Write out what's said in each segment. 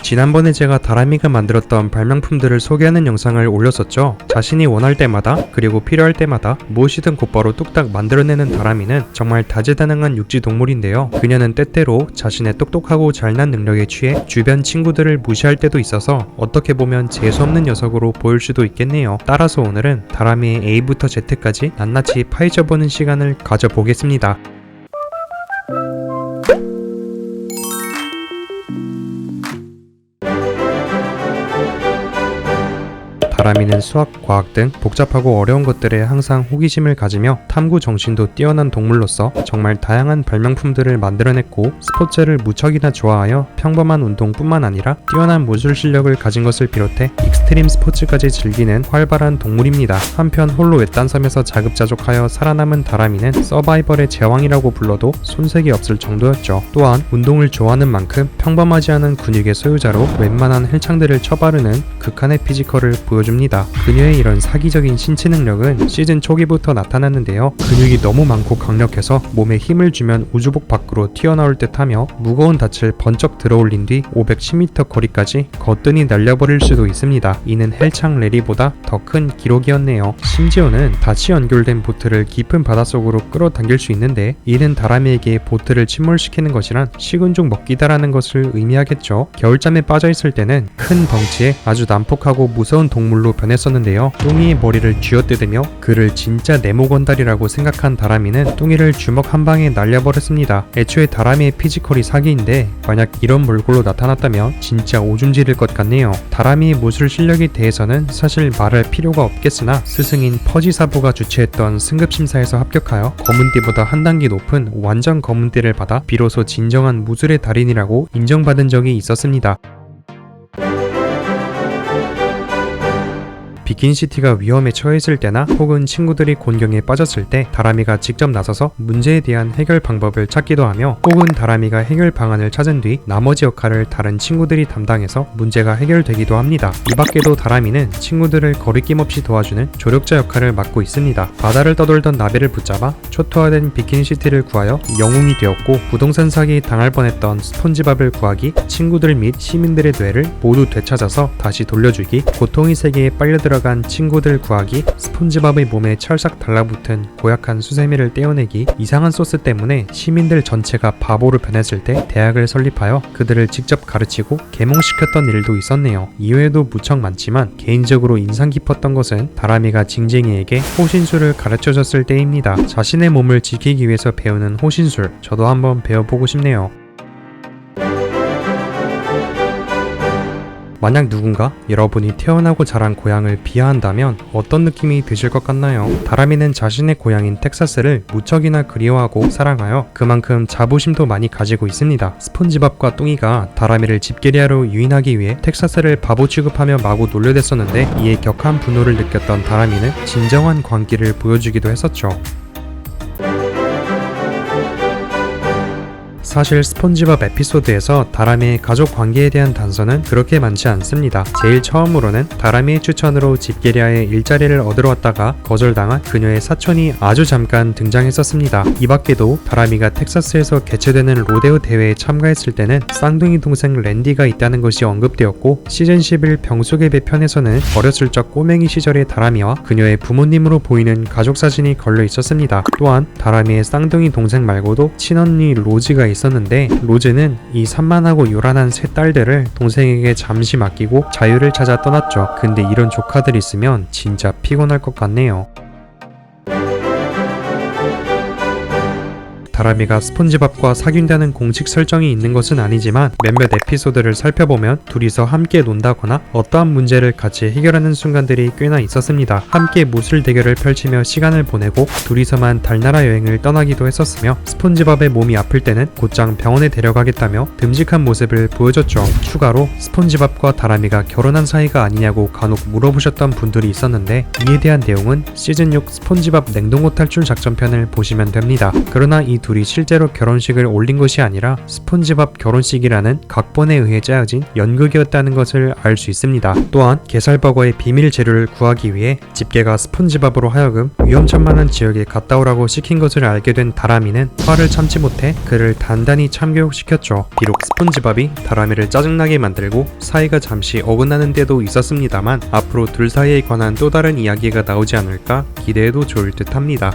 지난번에 제가 다람이가 만들었던 발명품들을 소개하는 영상을 올렸었죠. 자신이 원할 때마다 그리고 필요할 때마다 무엇이든 곧바로 뚝딱 만들어내는 다람이는 정말 다재다능한 육지동물인데요. 그녀는 때때로 자신의 똑똑하고 잘난 능력에 취해 주변 친구들을 무시할 때도 있어서 어떻게 보면 재수없는 녀석으로 보일 수도 있겠네요. 따라서 오늘은 다람이의 A부터 Z까지 낱낱이 파헤쳐보는 시간을 가져보겠습니다. 다람이는 수학, 과학 등 복잡하고 어려운 것들에 항상 호기심을 가지며 탐구 정신도 뛰어난 동물로서 정말 다양한 발명품들을 만들어냈고 스포츠를 무척이나 좋아하여 평범한 운동뿐만 아니라 뛰어난 무술 실력을 가진 것을 비롯해 익스트림 스포츠까지 즐기는 활발한 동물입니다. 한편 홀로 외딴 섬에서 자급자족하여 살아남은 다람이는 서바이벌의 제왕이라고 불러도 손색이 없을 정도였죠. 또한 운동을 좋아하는 만큼 평범하지 않은 근육의 소유자로 웬만한 헬창들을 쳐바르는 극한의 피지컬을 보여줍니다. 그녀의 이런 사기적인 신체 능력은 시즌 초기부터 나타났는데요. 근육이 너무 많고 강력해서 몸에 힘을 주면 우주복 밖으로 튀어나올 듯하며 무거운 닻을 번쩍 들어올린 뒤 510m 거리까지 거뜬히 날려버릴 수도 있습니다. 이는 헬창 레리보다 더 큰 기록이었네요. 심지어는 닻이 연결된 보트를 깊은 바닷속으로 끌어당길 수 있는데 이는 다람이에게 보트를 침몰시키는 것이란 식은 죽 먹기다라는 것을 의미하겠죠. 겨울잠에 빠져있을 때는 큰 덩치에 아주 난폭하고 무서운 동물로 변했었는데요. 뚱이의 머리를 쥐어뜯으며 그를 진짜 네모건달이라고 생각한 다람이는 뚱이를 주먹 한 방에 날려버렸습니다. 애초에 다람이의 피지컬이 사기인데 만약 이런 몰골로 나타났다면 진짜 오줌 지릴 것 같네요. 다람이의 무술 실력에 대해서는 사실 말할 필요가 없겠으나 스승인 퍼지사부가 주최했던 승급심사에서 합격하여 검은띠보다 한 단계 높은 완전 검은띠를 받아 비로소 진정한 무술의 달인이라고 인정받은 적이 있었습니다. 비킨시티가 위험에 처했을 때나 혹은 친구들이 곤경에 빠졌을 때 다람이가 직접 나서서 문제에 대한 해결 방법을 찾기도 하며 혹은 다람이가 해결 방안을 찾은 뒤 나머지 역할을 다른 친구들이 담당해서 문제가 해결되기도 합니다. 이 밖에도 다람이는 친구들을 거리낌 없이 도와주는 조력자 역할을 맡고 있습니다. 바다를 떠돌던 나비를 붙잡아 초토화된 비킨시티를 구하여 영웅이 되었고 부동산 사기에 당할 뻔했던 스폰지밥을 구하기, 친구들 및 시민들의 뇌를 모두 되찾아서 다시 돌려주기, 고통의 세계에 빨려 들어간 친구들 구하기, 스폰지밥의 몸에 철삭 달라붙은 고약한 수세미를 떼어내기, 이상한 소스 때문에 시민들 전체가 바보로 변했을 때 대학을 설립하여 그들을 직접 가르치고 계몽시켰던 일도 있었네요. 이외에도 무척 많지만 개인적으로 인상 깊었던 것은 다람이가 징징이에게 호신술을 가르쳐줬을 때입니다. 자신의 몸을 지키기 위해서 배우는 호신술, 저도 한번 배워보고 싶네요. 만약 누군가 여러분이 태어나고 자란 고향을 비하한다면 어떤 느낌이 드실 것 같나요? 다람이는 자신의 고향인 텍사스를 무척이나 그리워하고 사랑하여 그만큼 자부심도 많이 가지고 있습니다. 스폰지밥과 뚱이가 다람이를 집게리아로 유인하기 위해 텍사스를 바보 취급하며 마구 놀려댔었는데 이에 격한 분노를 느꼈던 다람이는 진정한 광기를 보여주기도 했었죠. 사실 스폰지밥 에피소드에서 다람이의 가족 관계에 대한 단서는 그렇게 많지 않습니다. 제일 처음으로는 다람이의 추천으로 집게리아에 일자리를 얻으러 왔다가 거절당한 그녀의 사촌이 아주 잠깐 등장했었습니다. 이 밖에도 다람이가 텍사스에서 개최되는 로데오 대회에 참가했을 때는 쌍둥이 동생 랜디가 있다는 것이 언급되었고 시즌 11 병속의 배편에서는 어렸을 적 꼬맹이 시절의 다람이와 그녀의 부모님으로 보이는 가족 사진이 걸려 있었습니다. 또한 다람이의 쌍둥이 동생 말고도 친언니 로즈가 있었는데 로즈는 이 산만하고 요란한 세 딸들을 동생에게 잠시 맡기고 자유를 찾아 떠났죠. 근데 이런 조카들 있으면 진짜 피곤할 것 같네요. 다람이가 스폰지밥과 사귄다는 공식 설정이 있는 것은 아니지만 몇몇 에피소드를 살펴보면 둘이서 함께 논다거나 어떠한 문제를 같이 해결하는 순간들이 꽤나 있었습니다. 함께 무술 대결을 펼치며 시간을 보내고 둘이서만 달나라 여행을 떠나기도 했었으며 스폰지밥의 몸이 아플 때는 곧장 병원에 데려가겠다며 듬직한 모습을 보여줬죠. 추가로 스폰지밥과 다람이가 결혼한 사이가 아니냐고 간혹 물어보셨던 분들이 있었는데 이에 대한 내용은 시즌 6 스폰지밥 냉동고 탈출 작전편을 보시면 됩니다. 그러나 이 둘이 실제로 결혼식을 올린 것이 아니라 스폰지밥 결혼식이라는 각본에 의해 짜여진 연극이었다는 것을 알 수 있습니다. 또한 게살버거의 비밀 재료를 구하기 위해 집게가 스폰지밥으로 하여금 위험천만한 지역에 갔다 오라고 시킨 것을 알게 된 다람이는 화를 참지 못해 그를 단단히 참교육시켰죠. 비록 스폰지밥이 다람이를 짜증나게 만들고 사이가 잠시 어긋나는 때도 있었습니다만 앞으로 둘 사이에 관한 또 다른 이야기가 나오지 않을까 기대해도 좋을 듯 합니다.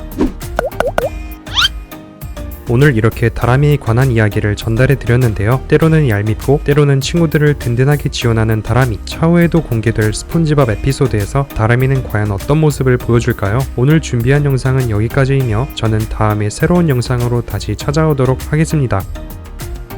오늘 이렇게 다람이에 관한 이야기를 전달해 드렸는데요. 때로는 얄밉고 때로는 친구들을 든든하게 지원하는 다람이. 차후에도 공개될 스폰지밥 에피소드에서 다람이는 과연 어떤 모습을 보여줄까요? 오늘 준비한 영상은 여기까지이며 저는 다음에 새로운 영상으로 다시 찾아오도록 하겠습니다.